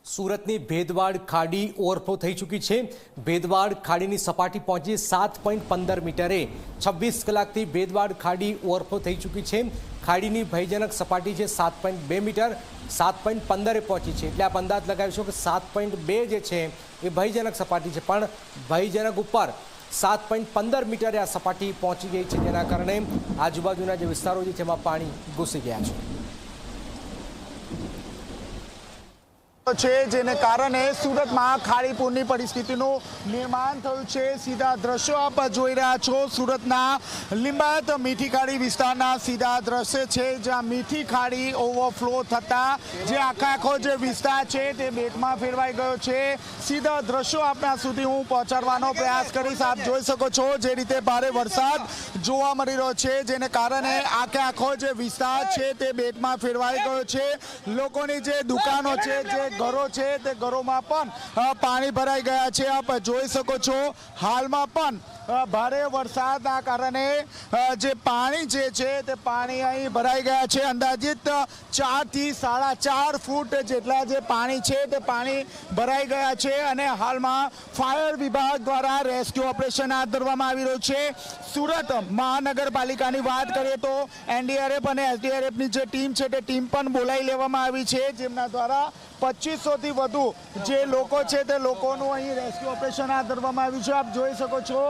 સુરતની ભેદવાડ ખાડી ઓવરફ્લો થઈ ચૂકી છે। ભેદવાડ ખાડીની સપાટી પહોંચી 7.15 મીટરે। 26 કલાકથી ભેદવાડ ખાડી ઓવરફ્લો થઈ ચૂકી છે। ખાડીની ભયજનક સપાટી છે 7.2 મીટર, 7.15 પહોંચી છે। એટલે આપ અંદાજ લગાવીશું કે 7.2 જે છે એ ભયજનક સપાટી છે, પણ ભયજનક ઉપર 7.15 મીટરે આ સપાટી પહોંચી ગઈ છે, જેના કારણે આજુબાજુના જે વિસ્તારો છે તેમાં પાણી ઘૂસી ગયા છે, જેને કારણે સુરતમાં ખાડીપૂરની પરિસ્થિતિનું નિર્માણ થયું છે। સીધા દ્રશ્યો આપ જોઈ રહ્યા છો સુરતના લિંબાયત મીઠી ખાડી વિસ્તારના સીધા દ્રશ્ય છે, જ્યાં મીઠી ખાડી ઓવરફ્લો થતા જે આખો જે વિસ્તાર છે તે બેટમાં ફેરવાઈ ગયો છે। સીધા દ્રશ્યો આપના સુધી હું પહોંચાડવાનો પ્રયાસ કરીશ। આપ જોઈ શકો છો જે રીતે ભારે વરસાદ જોવા મળી રહ્યો છે, જેને કારણે આખો જે વિસ્તાર છે તે બેટમાં ફેરવાઈ ગયો છે। લોકોની જે દુકાનો છે, જે ઘરો છે તે ઘરોમાં પણ પાણી ભરાઈ ગયા છે। આપ જોઈ શકો છો હાલમાં પણ ભારે વરસાદના કારણે જે પાણી જે છે તે પાણી અહીં ભરાઈ ગયા છે। અંદાજિત 4 થી 4.5 ફૂટ જેટલા જે પાણી છે તે પાણી ભરાઈ ગયા છે અને હાલમાં ફાયર વિભાગ દ્વારા રેસ્ક્યુ ઓપરેશન હાથ ધરવામાં આવી રહ્યું છે। સુરત મહાનગરપાલિકાની વાત કરીએ તો એનડીઆરએફ અને એસડીઆરએફની જે ટીમ છે તે ટીમ પણ બોલાવી લેવામાં આવી છે, જેમના દ્વારા 2500 થી વધુ જે લોકો છે તે લોકોનું અહીં રેસ્ક્યુ ઓપરેશન હાથ ધરવામાં આવ્યું છે। આપ જોઈ શકો છો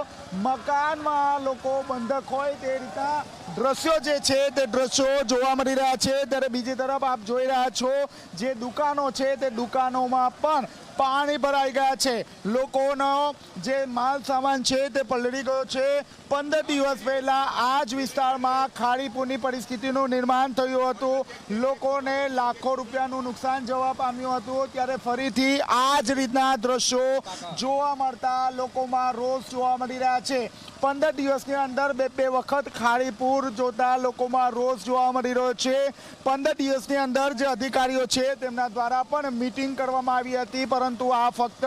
મકાનમાં લોકો બંધક હોય તે રીતના દ્રશ્યો જે છે તે દ્રશ્યો જોવા મળી રહ્યા છે। ત્યારે બીજી તરફ આપ જોઈ રહ્યા છો જે દુકાનો છે તે દુકાનોમાં પણ પાણી ભરાઈ ગયા છે। લોકોનો જે માલ સામાન છે તે પલળી ગયો છે। 15 દિવસ પહેલા આ જ વિસ્તારમાં ખાડીપૂરની પરિસ્થિતિનું નિર્માણ થયું હતું, લોકોને લાખો રૂપિયાનું નુકસાન જવા પામ્યું હતું। ત્યારે ફરીથી આ જ રીતના દ્રશ્યો જોવા મળતા લોકોમાં રોષ જોવા મળી રહ્યા છે। 15 દિવસની અંદર બે વખત ખાડીપૂર જોતા લોકોમાં રોષ જોવા મળી રહ્યો છે। 15 દિવસની અંદર જે અધિકારીઓ છે તેમના દ્વારા પણ મીટિંગ કરવામાં આવી હતી, પરંતુ આ ફક્ત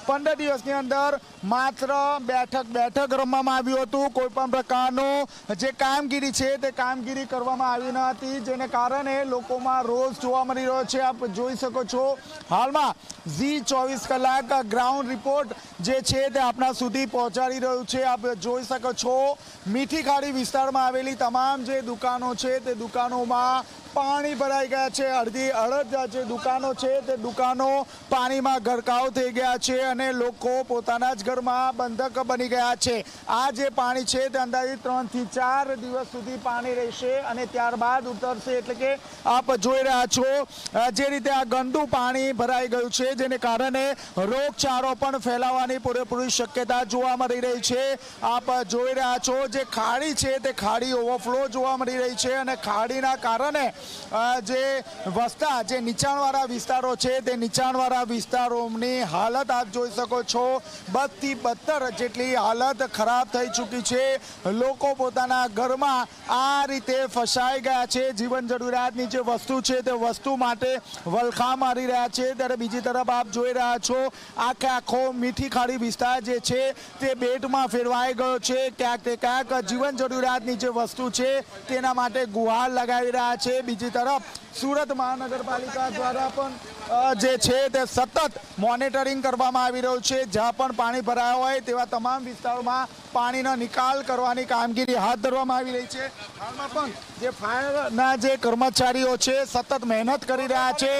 15 દિવસની અંદર માત્ર બેઠક રમવામાં આવ્યું હતું। કોઈ પણ પ્રકારનું જે કામગીરી છે તે કામગીરી કરવામાં આવી ન હતી, જેને કારણે લોકોમાં રોષ જોવા મળી રહ્યો છે। આપ જોઈ શકો છો હાલમાં ઝી 24 કલાક ગ્રાઉન્ડ રિપોર્ટ જે છે તે આપણા સુધી પહોંચાડી રહ્યું છે। આપ જોઈ શકો છો મીઠી ખાડી વિસ્તારમાં આવેલી તમામ જે દુકાનો છે તે દુકાનોમાં પાણી ભરાઈ ગયા છે। અડધી જે દુકાનો છે તે દુકાનો પાણીમાં ગરકાવ થઈ ગયા છે અને લોકો પોતાના જ ઘરમાં બંધક બની ગયા છે। આ જે પાણી છે તે અંદાજિત 3 થી 4 દિવસ સુધી પાણી રહેશે અને ત્યારબાદ ઉતરશે। એટલે કે આપ જોઈ રહ્યા છો જે રીતે આ ગંદુ પાણી ભરાઈ ગયું છે, જેને કારણે રોગચાળો પણ ફેલાવાની પૂરેપૂરી શક્યતા જોવા મળી રહી છે। આપ જોઈ રહ્યા છો જે ખાડી છે તે ખાડી ઓવરફ્લો જોવા મળી રહી છે અને ખાડીના કારણે જે વસતા જે નીચાણવાળા વિસ્તારો છે તે નીચાણવાળા વિસ્તારોની હાલત આપ જોઈ શકો છો 10 થી 72 જેટલી હાલત ખરાબ થઈ ચૂકી છે। લોકો પોતાના ઘરમાં આ રીતે ફસાઈ ગયા છે, જીવન જરૂરિયાતની જે વસ્તુ છે તે વસ્તુ માટે વલખા મારી રહ્યા છે। ત્યારે બીજી તરફ આપ જોઈ રહ્યા છો આખો મીઠી ખાડી વિસ્તાર જે છે તે બેટમાં ફેરવાઈ ગયો છે। ક્યાંક તે ક્યાંક જીવન જરૂરિયાતની જે વસ્તુ છે તેના માટે ગુહાર લગાવી રહ્યા છે। બીજી તરફ સુરત મહાનગરપાલિકા દ્વારા પણ જે છે તે સતત મોનિટરિંગ કરવામાં આવી રહ્યું છે। જ્યાં પણ પાણી ભરાયા હોય તેવા તમામ વિસ્તારોમાં પાણીનો નિકાલ કરવાની કામગીરી હાથ ધરવામાં આવી રહી છે। હાલમાં પણ જે ફાયરના જે કર્મચારીઓ છે સતત મહેનત કરી રહ્યા છે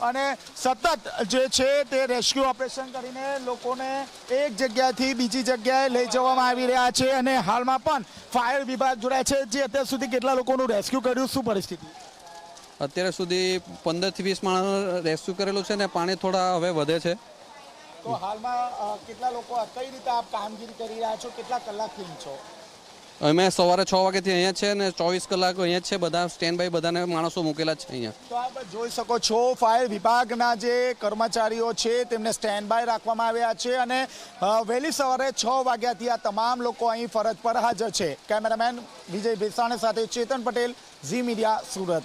અને સતત જે છે તે રેસ્ક્યુ ઓપરેશન કરીને લોકોને એક જગ્યાથી બીજી જગ્યાએ લઈ જવામાં આવી રહ્યા છે અને હાલમાં પણ ફાયર વિભાગ જોડાય છે। જે અત્યાર સુધી કેટલા લોકોનું રેસ્ક્યુ કર્યું, શું પરિસ્થિતિ? અત્યાર સુધી 15 થી 20 માણસ રેસ્ક્યુ કરેલું છે ને પાણી થોડા હવે વધે છે। તો હાલમાં કેટલા લોકો કઈ રીતે આપ કામગીરી કરી રહ્યા છો, કેટલા કલાકથી છો? અમે સવારે 6 વાગ્યાથી અહીંયા છે ને 24 કલાક અહીંયા છે, બધા સ્ટેન્ડ બાય બધાને માણસો મૂકેલા છે અહીંયા। તો આપ જોઈ શકો છો ફાયર વિભાગના જે કર્મચારીઓ છે તેમને સ્ટેન્ડ બાય રાખવામાં આવ્યા છે અને વહેલી સવારે 6 વાગ્યાથી આ તમામ લોકો અહીં ફરજ પર હાજર છે। કેમેરામેન વિજય ભેસાણ સાથે ચેતન પટેલ, ઝી મીડિયા, સુરત।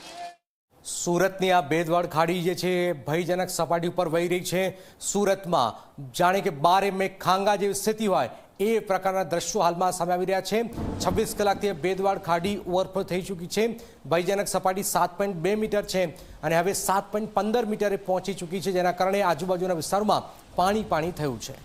સુરતની આ ભેદવાડ ખાડી જે છે ભયજનક સપાટી ઉપર વહી રહી છે। સુરતમાં જાણે કે 12 મેઘ ખાંગા જેવી સ્થિતિ હોય એ પ્રકારના દ્રશ્યો હાલમાં સામે આવી રહ્યા છે। 26 કલાકથી બેદવાડ ખાડી ઓવરફ્લો થઈ ચૂકી છે। ભયજનક સપાટી 7.2 મીટર છે અને હવે 7.15 મીટરે પહોંચી ચૂકી છે, જેના કારણે આજુબાજુના વિસ્તારોમાં પાણી થયું છે।